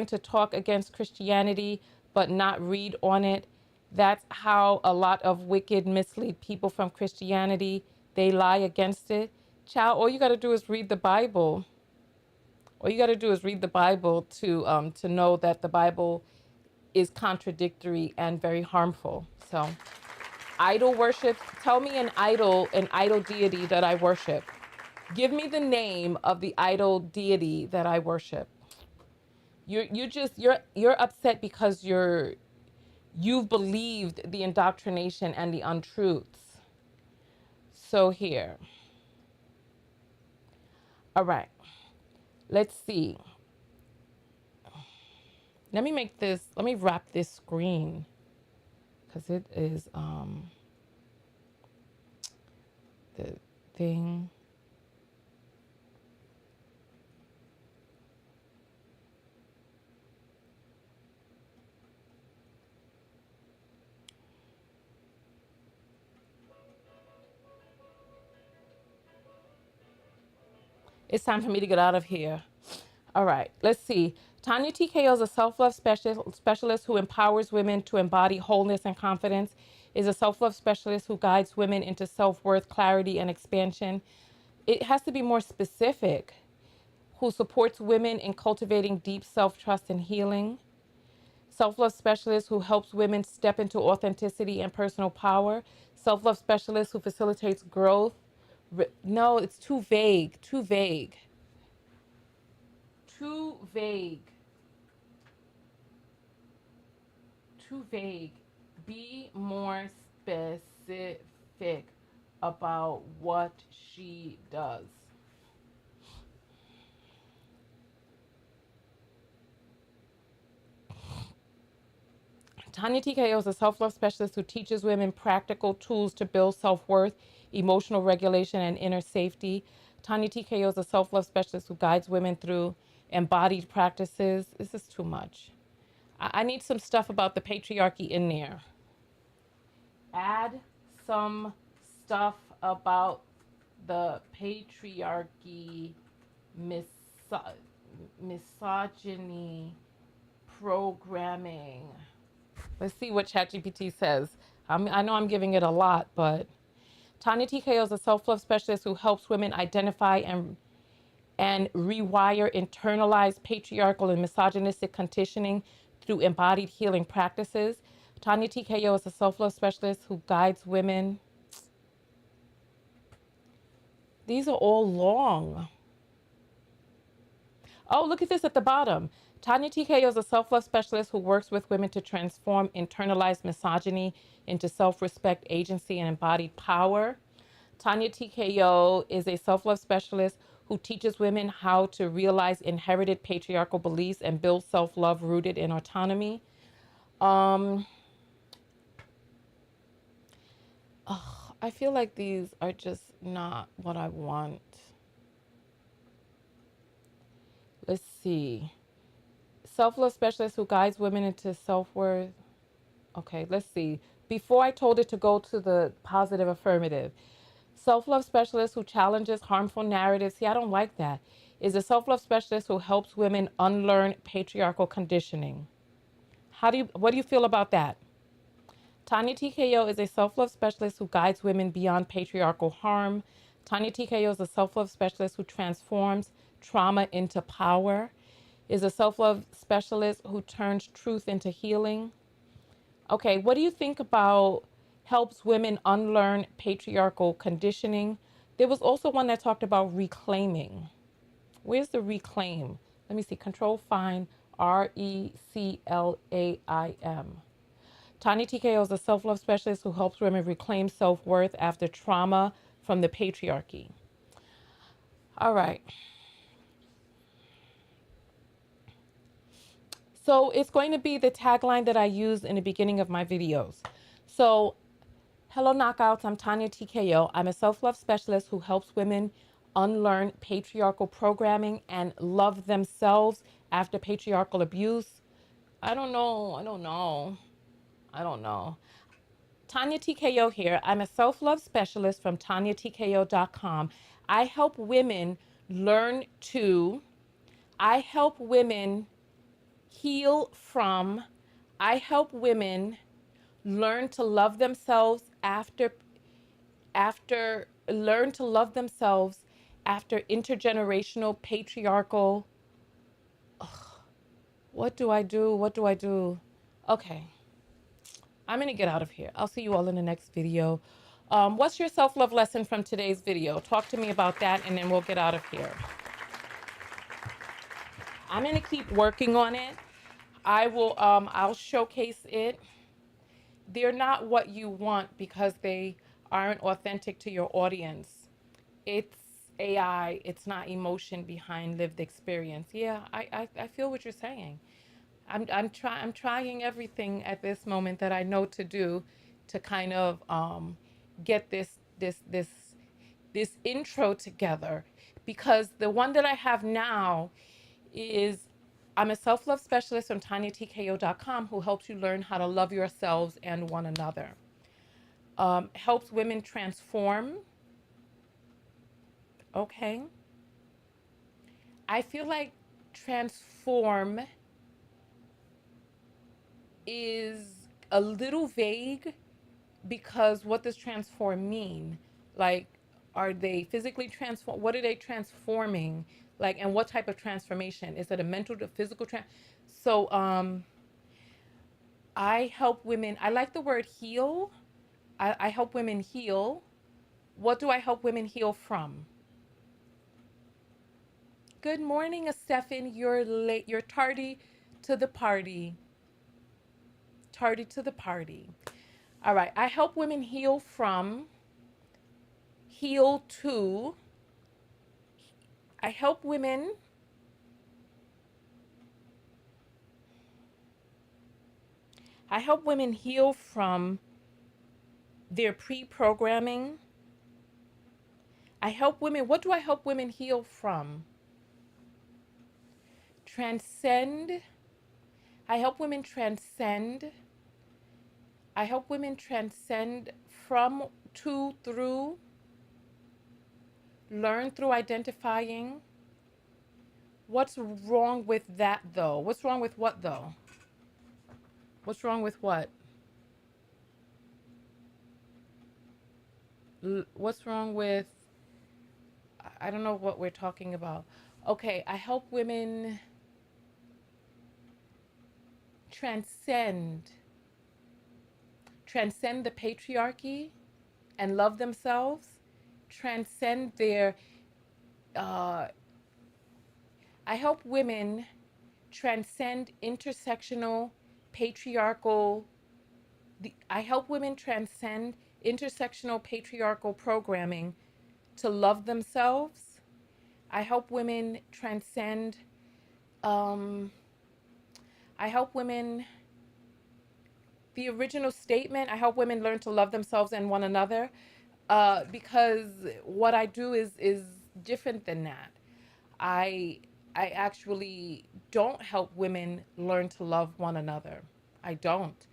to talk against Christianity, but not read on it. That's how a lot of wicked, mislead people from Christianity, they lie against it. Child, all you got to do is read the Bible. All you got to do is read the Bible to know that the Bible is contradictory and very harmful. So, idol worship. Tell me an idol deity that I worship. Give me the name of the idol deity that I worship. You're upset because you've believed the indoctrination and the untruths. So here. All right. Let's see. Let me wrap this screen because it is the thing. It's time for me to get out of here. All right, let's see. Tonya Tko is a self-love specialist who empowers women to embody wholeness and confidence, is a self-love specialist who guides women into self-worth, clarity, and expansion. It has to be more specific. Who supports women in cultivating deep self-trust and healing. Self-love specialist who helps women step into authenticity and personal power. Self-love specialist who facilitates growth. No, it's too vague, too vague. Too vague. Too vague. Be more specific about what she does. Tonya Tko is a self-love specialist who teaches women practical tools to build self-worth, emotional regulation, and inner safety. Tonya Tko is a self-love specialist who guides women through embodied practices. This is too much. I need some stuff about the patriarchy in there. Add some stuff about the patriarchy, misogyny, programming. Let's see what ChatGPT says. I know I'm giving it a lot, but Tonya Tko is a self-love specialist who helps women identify and rewire internalized patriarchal and misogynistic conditioning through embodied healing practices. Tonya Tko is a self-love specialist who guides women. These are all long. Oh, look at this at the bottom. Tonya Tko is a self-love specialist who works with women to transform internalized misogyny into self-respect, agency, and embodied power. Tonya Tko is a self-love specialist who teaches women how to realize inherited patriarchal beliefs and build self-love rooted in autonomy. I feel like these are just not what I want. Let's see. Self-love specialist who guides women into self-worth. Okay, let's see. Before I told it to go to the positive affirmative. Self-love specialist who challenges harmful narratives. See, I don't like that. Is a self-love specialist who helps women unlearn patriarchal conditioning. What do you feel about that? Tonya Tko is a self-love specialist who guides women beyond patriarchal harm. Tonya Tko is a self-love specialist who transforms trauma into power. Is a self-love specialist who turns truth into healing. Okay, what do you think about helps women unlearn patriarchal conditioning? There was also one that talked about reclaiming. Where's the reclaim? Let me see. Control find RECLAIM. Tonya TKO is a self love specialist who helps women reclaim self worth after trauma from the patriarchy. All right. So it's going to be the tagline that I use in the beginning of my videos. So, hello, knockouts. I'm Tonya TKO. I'm a self love specialist who helps women unlearn patriarchal programming and love themselves after patriarchal abuse. I don't know. Tonya TKO here. I'm a self love specialist from TonyaTKO.com. I help women learn to, I help women heal from, I help women learn to love themselves learn to love themselves after intergenerational patriarchal. What do I do? What do I do? Okay. I'm going to get out of here. I'll see you all in the next video. What's your self-love lesson from today's video? Talk to me about that, and then we'll get out of here. I'm going to keep working on it. I'll showcase it. They're not what you want because they aren't authentic to your audience. It's AI. It's not emotion behind lived experience. Yeah, I feel what you're saying. I'm trying everything at this moment that I know to do to kind of get this intro together, because the one that I have now is, I'm a self-love specialist from TonyaTKO.com who helps you learn how to love yourselves and one another. Helps women transform. Okay. I feel like transform is a little vague, because what does transform mean? Like, are they physically transform? What are they transforming? Like, and what type of transformation? Is it a mental to physical So, I help women. I like the word heal. I help women heal. What do I help women heal from? Good morning, Stefan. You're late. You're tardy to the party. Tardy to the party. All right. I help women heal from, heal to. I help women heal from their pre-programming. I help women. What do I help women heal from? Transcend. I help women transcend. I help women transcend from, to, through, learn through identifying. What's wrong with that, though? What's wrong with what, though? What's wrong with what? What's wrong with, I don't know what we're talking about. Okay, I help women transcend the patriarchy and love themselves, transcend their, I help women transcend intersectional patriarchal, I help women transcend intersectional patriarchal programming to love themselves. I help women transcend, I help women, the original statement, I help women learn to love themselves and one another, because what I do is different than that. I I actually don't help women learn to love one another. I don't.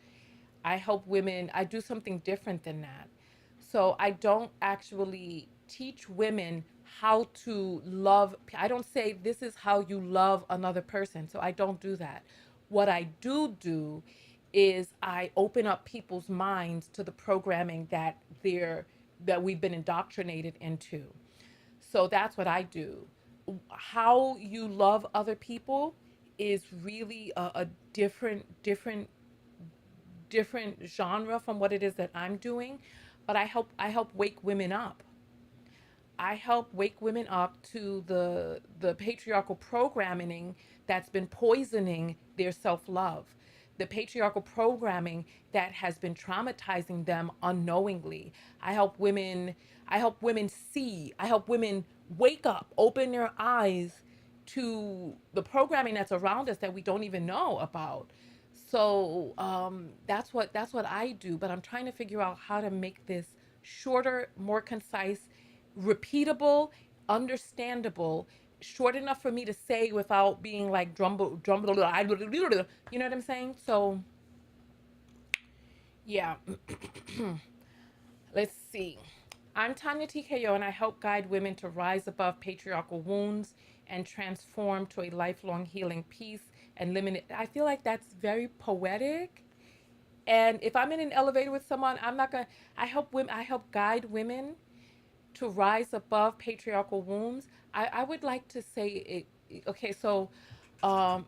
I help women, I do something different than that. So I don't actually teach women how to love. I don't say this is how you love another person. So I don't do that. What I do is I open up people's minds to the programming that we've been indoctrinated into. So that's what I do. How you love other people is really a different genre from what it is that I'm doing, but I help wake women up. I help wake women up to the patriarchal programming that's been poisoning their self-love. The patriarchal programming that has been traumatizing them unknowingly. I help women I help women see. I help women wake up, open their eyes to the programming that's around us that we don't even know about. So that's what I do. But I'm trying to figure out how to make this shorter, more concise, repeatable, understandable, short enough for me to say without being like drumble. You know what I'm saying? So yeah, let's see. I'm Tonya Tko, and I help guide women to rise above patriarchal wounds and transform to a lifelong healing peace and limit. I feel like that's very poetic. And if I'm in an elevator with someone, I'm not gonna. I help women. I help guide women to rise above patriarchal wounds. I would like to say it. Okay, so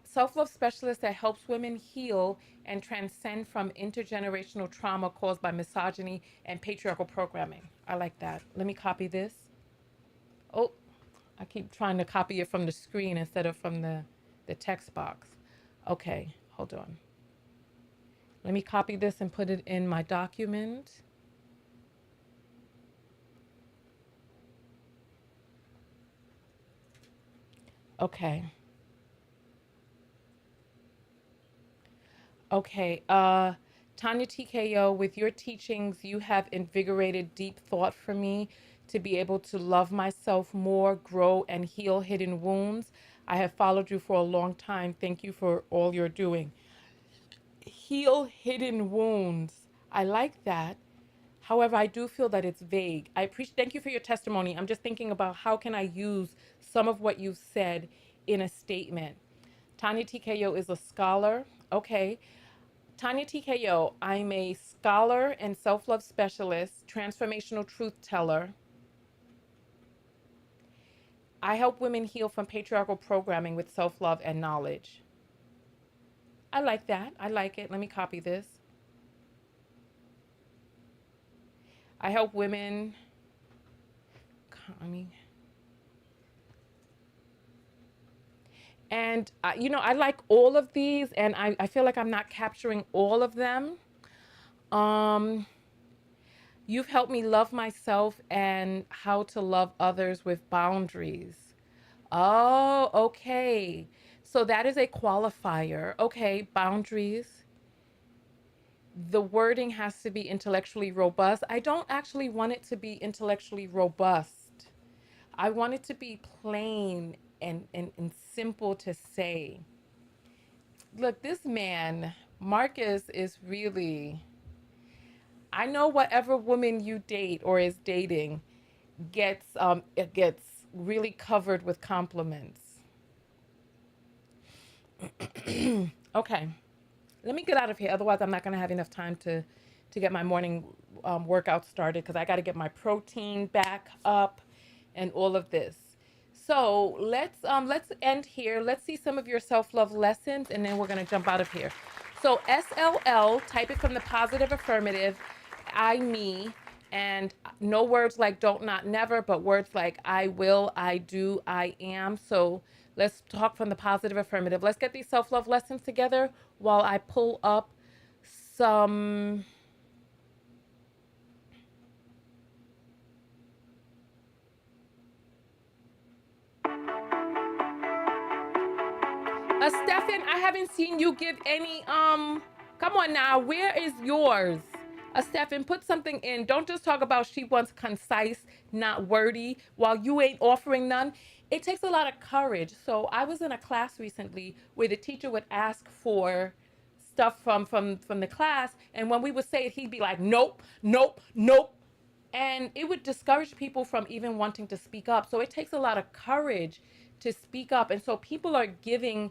self-love specialist that helps women heal and transcend from intergenerational trauma caused by misogyny and patriarchal programming. I like that. Let me copy this. Oh, I keep trying to copy it from the screen instead of from the text box. Okay, hold on. Let me copy this and put it in my document. Okay. Okay. Tonya TKO, with your teachings, you have invigorated deep thought for me to be able to love myself more, grow, and heal hidden wounds. I have followed you for a long time. Thank you for all you're doing. Heal hidden wounds. I like that. However, I do feel that it's vague. I appreciate. Thank you for your testimony. I'm just thinking about how can I use some of what you've said in a statement. Tanya TKO is a scholar. Okay. Tonya Tko, I'm a scholar and self love specialist, transformational truth teller. I help women heal from patriarchal programming with self love and knowledge. I like that. I like it. Let me copy this. I help women. I mean, and I like all of these, and I feel like I'm not capturing all of them. Um, you've helped me love myself and how to love others with boundaries. Oh, okay. So that is a qualifier. Okay, boundaries. The wording has to be intellectually robust. I don't actually want it to be intellectually robust. I want it to be plain and simple to say. Look, this man, Marcus, is really. I know whatever woman you date or is dating it gets really covered with compliments. Okay. Let me get out of here. Otherwise, I'm not going to have enough time to get my morning workout started because I got to get my protein back up and all of this. So let's end here. Let's see some of your self love lessons, and then we're going to jump out of here. So SLL, type it from the positive affirmative. I, me, and no words like don't, not, never, but words like I will, I do, I am. So let's talk from the positive affirmative. Let's get these self love lessons together while I pull up some. Stefan, I haven't seen you give any. Come on now, where is yours? Stefan, put something in. Don't just talk about she wants concise, not wordy, while you ain't offering none. It takes a lot of courage. So I was in a class recently where the teacher would ask for stuff from the class, and when we would say it, he'd be like, nope, nope, nope, and it would discourage people from even wanting to speak up. So it takes a lot of courage to speak up, and so people are giving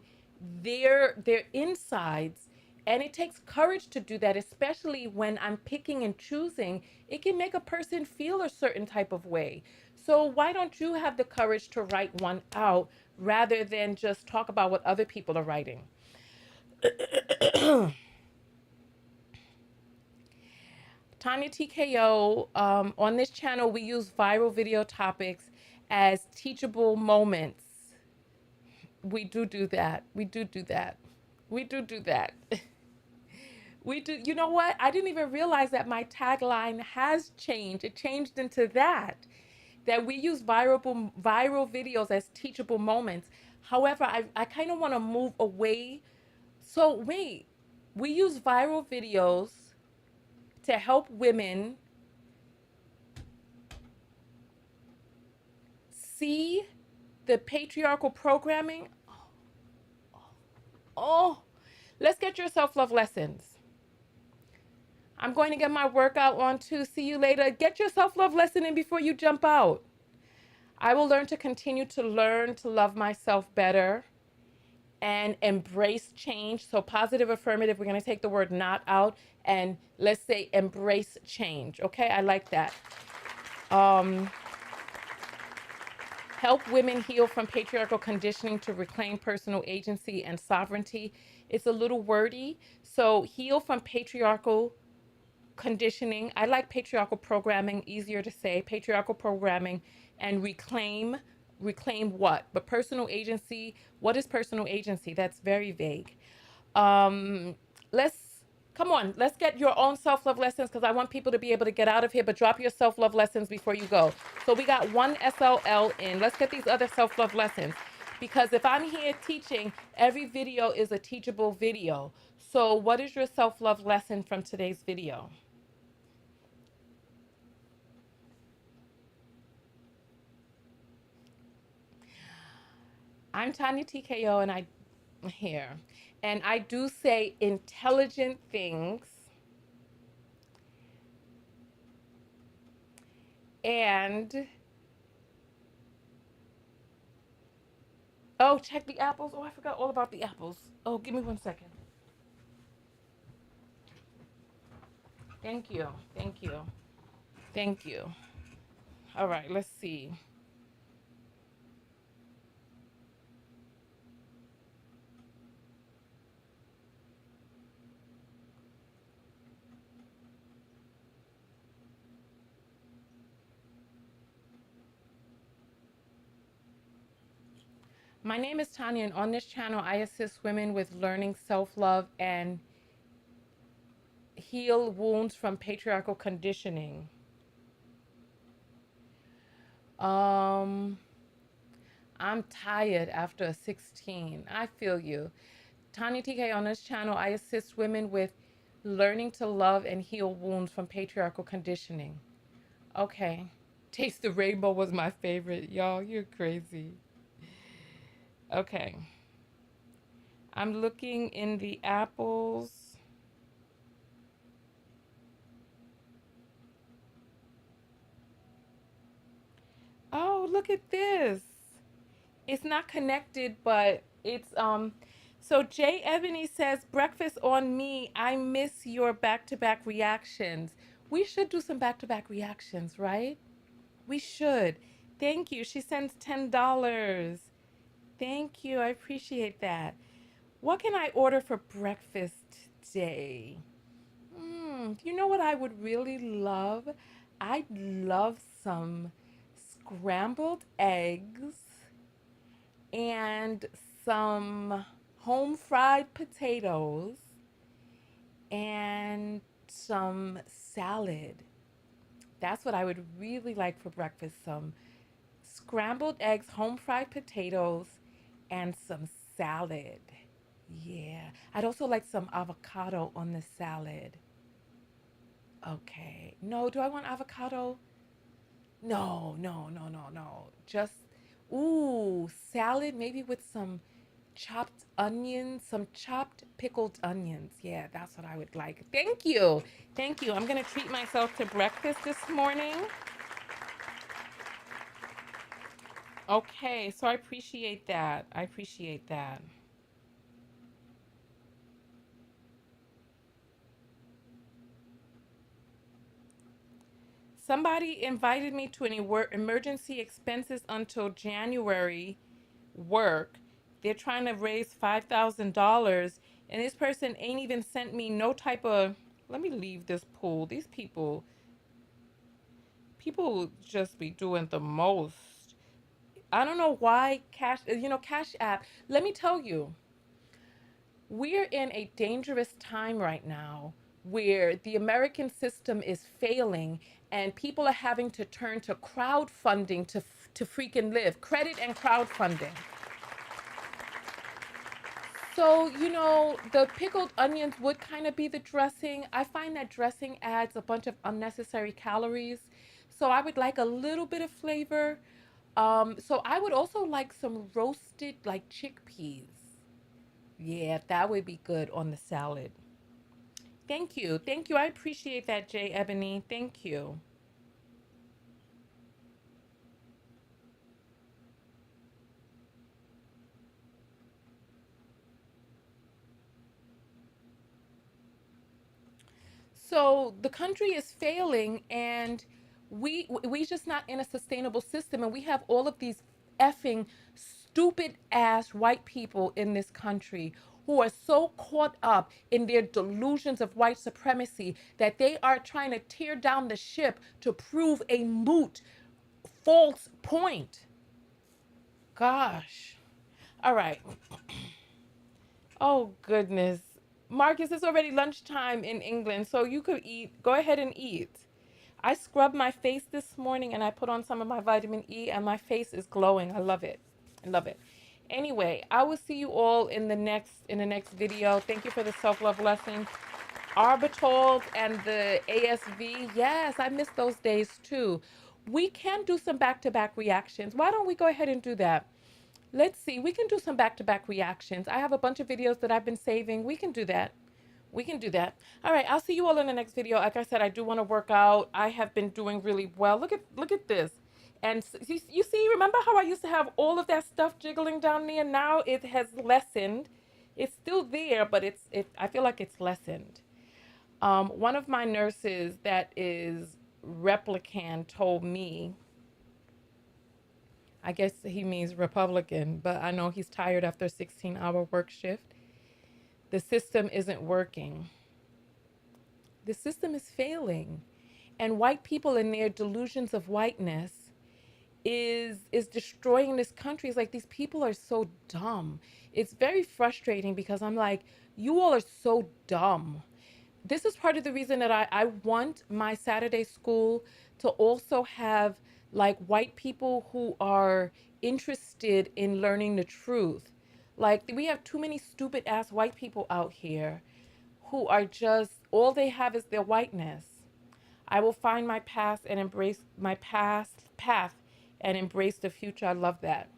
their insides, and it takes courage to do that, especially when I'm picking and choosing. It can make a person feel a certain type of way. So why don't you have the courage to write one out rather than just talk about what other people are writing? Tonya TKO. On this channel, we use viral video topics as teachable moments. We do that. We do that. We do that. We do. You know what? I didn't even realize that my tagline has changed. It changed into that. That we use viral videos as teachable moments. However, I kind of want to move away. So wait, we use viral videos to help women see the patriarchal programming. Oh, let's get your self-love lessons. I'm going to get my workout on too. See you later. Get your self-love lesson in before you jump out. I will learn to continue to learn to love myself better and embrace change. So positive, affirmative, we're going to take the word not out and let's say embrace change. Okay, I like that. Um, Help women heal from patriarchal conditioning to reclaim personal agency and sovereignty. It's a little wordy. So heal from patriarchal conditioning. I like patriarchal programming, easier to say, patriarchal programming, and reclaim what? But personal agency, what is personal agency? That's very vague. Um, let's come on, let's get your own self-love lessons because I want people to be able to get out of here, but drop your self-love lessons before you go. So we got one SLL in. Let's get these other self-love lessons. Because if I'm here teaching, every video is a teachable video. So what is your self-love lesson from today's video? I'm Tonya TKO and I'm here. And I do say intelligent things and oh, check the apples. Oh, I forgot all about the apples. Oh, give me 1 second. Thank you. Thank you. Thank you. All right, let's see. My name is Tonya, and on this channel, I assist women with learning self-love and heal wounds from patriarchal conditioning. Um, I'm tired after a 16. I feel you. Tonya TK, on this channel, I assist women with learning to love and heal wounds from patriarchal conditioning. Okay. Taste the Rainbow was my favorite. Y'all, you're crazy. Okay. I'm looking in the apples. Oh, look at this. It's not connected, but it's so Jay Ebony says, breakfast on me. I miss your back-to-back reactions. We should do some back-to-back reactions, right? We should. Thank you. She sends $10. Thank you. I appreciate that. What can I order for breakfast today? You know what I would really love? I'd love some scrambled eggs and some home fried potatoes and some salad. That's what I would really like for breakfast. Some scrambled eggs, home fried potatoes, and some salad. Yeah. I'd also like some avocado on the salad. Okay. No, do I want avocado? No, no, no, no, no. Just, ooh, salad maybe with some chopped onions, some chopped pickled onions. Yeah, that's what I would like. Thank you. Thank you. I'm going to treat myself to breakfast this morning. Okay, so I appreciate that. I appreciate that. Somebody invited me to an emergency expenses until January work. They're trying to raise $5,000, and this person ain't even sent me no type of Let me leave this pool. These people just be doing the most. I don't know why Cash App. Let me tell you, we're in a dangerous time right now where the American system is failing and people are having to turn to crowdfunding to freaking live. Credit and crowdfunding. So, the pickled onions would kind of be the dressing. I find that dressing adds a bunch of unnecessary calories. So, I would like a little bit of flavor. So I would also like some roasted like chickpeas. Yeah, that would be good on the salad. Thank you. Thank you. I appreciate that, Jay Ebony. Thank you. So the country is failing, and we just not in a sustainable system, and we have all of these effing stupid ass white people in this country who are so caught up in their delusions of white supremacy that they are trying to tear down the ship to prove a moot false point. Gosh. All right. Oh goodness. Marcus, it's already lunchtime in England, so you could eat. Go ahead and eat. I scrubbed my face this morning and I put on some of my vitamin E and my face is glowing. I love it. I love it. Anyway, I will see you all in the next video. Thank you for the self-love lesson. Arbitol and the ASV. Yes, I miss those days too. We can do some back-to-back reactions. Why don't we go ahead and do that? Let's see. We can do some back-to-back reactions. I have a bunch of videos that I've been saving. We can do that. We can do that. All right, I'll see you all in the next video. Like I said, I do want to work out. I have been doing really well. Look at this. And you see, remember how I used to have all of that stuff jiggling down there? Now it has lessened. It's still there, but I feel like it's lessened. One of my nurses that is Replican told me, I guess he means Republican, but I know he's tired after a 16-hour work shift. The system isn't working. The system is failing. And white people in their delusions of whiteness is destroying this country. It's like these people are so dumb. It's very frustrating because I'm like, you all are so dumb. This is part of the reason that I want my Saturday school to also have like white people who are interested in learning the truth. Like we have too many stupid ass white people out here who are just all they have is their whiteness. I will find my past and embrace my past path and embrace the future. I love that.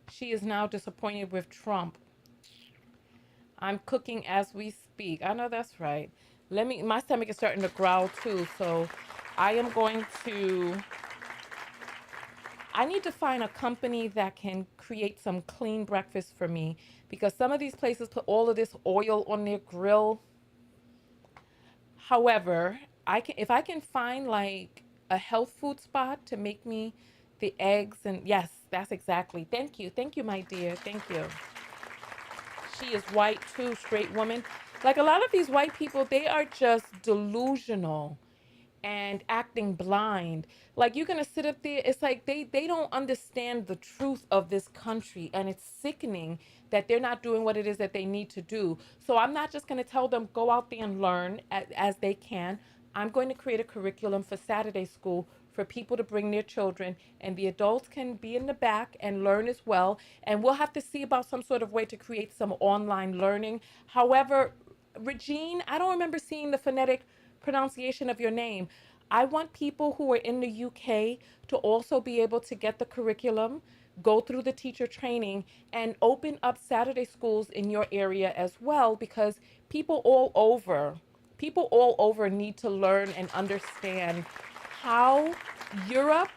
She is now disappointed with Trump. I'm cooking as we speak. I know that's right. My stomach is starting to growl too, so I am going to, I need to find a company that can create some clean breakfast for me because some of these places put all of this oil on their grill. However, if I can find like a health food spot to make me the eggs and yes, that's exactly. Thank you. Thank you, my dear. Thank you. She is white too, straight woman. Like a lot of these white people, they are just delusional and acting blind. Like you're gonna sit up there, it's like they don't understand the truth of this country, and it's sickening that they're not doing what it is that they need to do. So I'm not just gonna tell them go out there and learn as they can. I'm going to create a curriculum for Saturday school for people to bring their children, and the adults can be in the back and learn as well. And we'll have to see about some sort of way to create some online learning. However, Regine, I don't remember seeing the phonetic pronunciation of your name. I want people who are in the UK to also be able to get the curriculum, go through the teacher training, and open up Saturday schools in your area as well, because people all over need to learn and understand how Europe,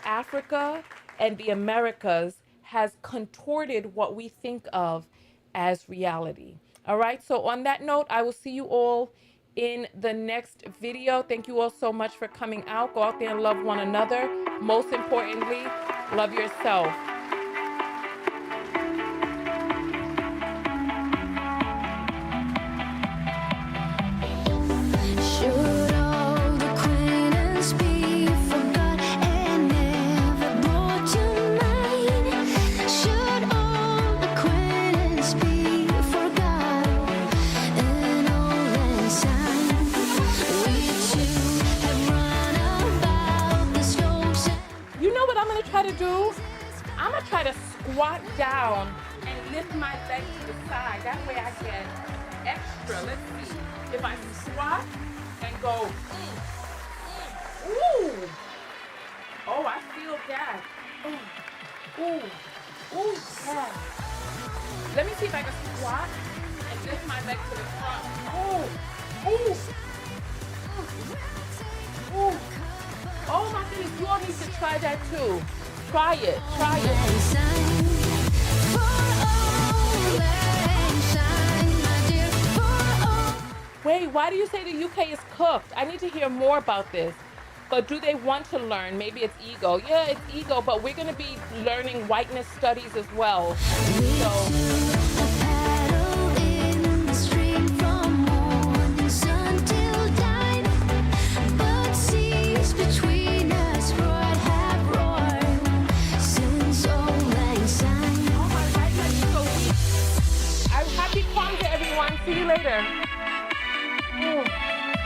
Africa, and the Americas has contorted what we think of as reality. All right, so on that note, I will see you all in the next video. Thank you all so much for coming out. Go out there and love one another. Most importantly, love yourself. do, I'm gonna try to squat down and lift my leg to the side. That way I get extra. Let's see. If I squat and go, ooh. Oh, I feel that. Ooh, ooh, yeah. Let me see if I can squat and lift my leg to the front. Oh, ooh, ooh. Oh my goodness, you all need to try that too. Try it, try it. Wait, why do you say the UK is cooked? I need to hear more about this. But do they want to learn? Maybe it's ego. Yeah, it's ego, but we're going to be learning whiteness studies as well. So